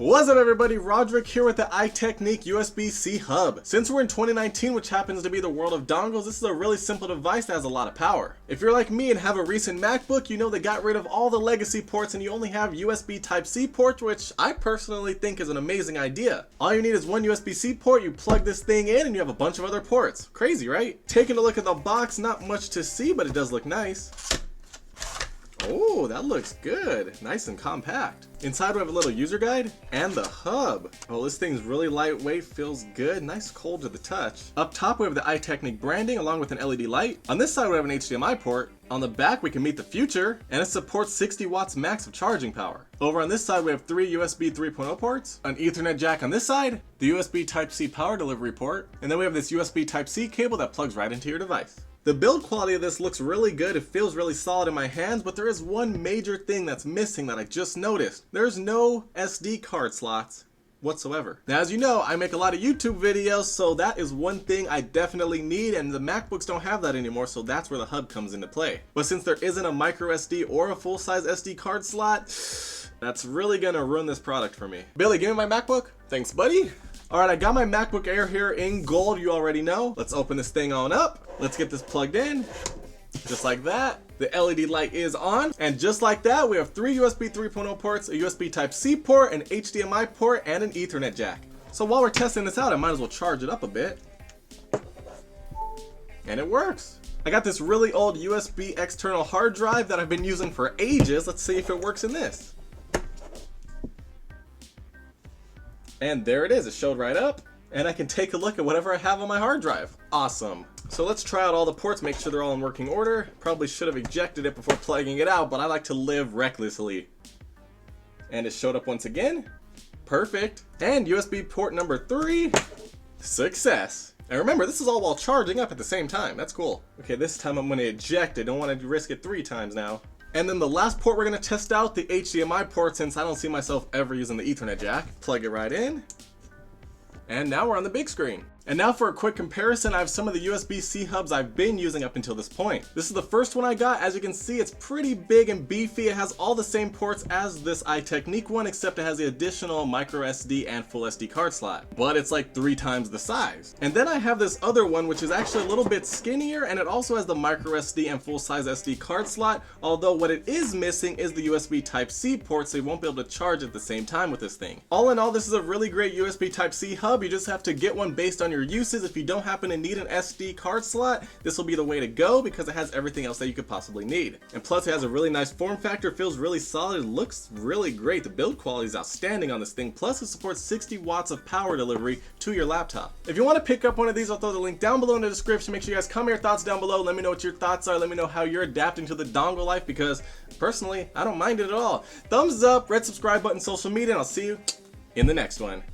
What's up everybody, Rodrick here with the iTeknic USB-C hub. Since we're in 2019, which happens to be the world of dongles, this is a really simple device that has a lot of power. If you're like me and have a recent MacBook, you know they got rid of all the legacy ports and you only have USB Type-C port, which I personally think is an amazing idea. All you need is one USB-C port, you plug this thing in and you have a bunch of other ports. Crazy, right? Taking a look at the box, not much to see, but it does look nice. Oh, that looks good. Nice and compact. Inside we have a little user guide and the hub. Oh, this thing's really lightweight, feels good. Nice cold to the touch. Up top we have the iTeknic branding along with an LED light. On this side we have an HDMI port. On the back we can meet the future, and it supports 60 watts max of charging power. Over on this side we have 3 USB 3.0 ports, an Ethernet jack on this side, the USB Type-C power delivery port, and then we have this USB Type-C cable that plugs right into your device. The build quality of this looks really good, it feels really solid in my hands, but there is one major thing that's missing that I just noticed. There's no SD card slots whatsoever. Now as you know, I make a lot of YouTube videos, so that is one thing I definitely need, and the MacBooks don't have that anymore, so that's where the hub comes into play. But since there isn't a micro SD or a full-size SD card slot, that's really gonna ruin this product for me. Billy, give me my MacBook. Thanks, buddy. Alright, I got my MacBook Air here in gold, you already know. Let's open this thing on up. Let's get this plugged in. Just like that. The LED light is on. And just like that, we have 3 USB 3.0 ports, a USB Type-C port, an HDMI port, and an Ethernet jack. So while we're testing this out, I might as well charge it up a bit. And it works. I got this really old USB external hard drive that I've been using for ages. Let's see if it works in this. And there it is, it showed right up, and I can take a look at whatever I have on my hard drive. Awesome. So let's try out all the ports, make sure they're all in working order. Probably should have ejected it before plugging it out, but I like to live recklessly. And it showed up once again. Perfect. And USB port number 3, success. And remember, this is all while charging up at the same time. That's cool. Okay, this time I'm going to eject it. Don't want to risk it 3 times now. And then the last port we're going to test out, the HDMI port, since I don't see myself ever using the Ethernet jack. Plug it right in. And now we're on the big screen. And now for a quick comparison, I have some of the USB-C hubs I've been using up until this point. This is the first one I got. As you can see, it's pretty big and beefy. It has all the same ports as this iTeknic one, except it has the additional micro SD and full SD card slot. But it's like 3 times the size. And then I have this other one, which is actually a little bit skinnier, and it also has the micro SD and full size SD card slot, although what it is missing is the USB Type-C port, so you won't be able to charge at the same time with this thing. All in all, this is a really great USB Type-C hub. You just have to get one based on your uses. If you don't happen to need an SD card slot, this will be the way to go because it has everything else that you could possibly need. And plus it has a really nice form factor, feels really solid, it looks really great. The build quality is outstanding on this thing, plus it supports 60 watts of power delivery to your laptop. If you want to pick up one of these, I'll throw the link down below in the description. Make sure you guys comment your thoughts down below. Let me know what your thoughts are. Let me know how you're adapting to the dongle life, because personally, I don't mind it at all. Thumbs up, red subscribe button, social media, and I'll see you in the next one.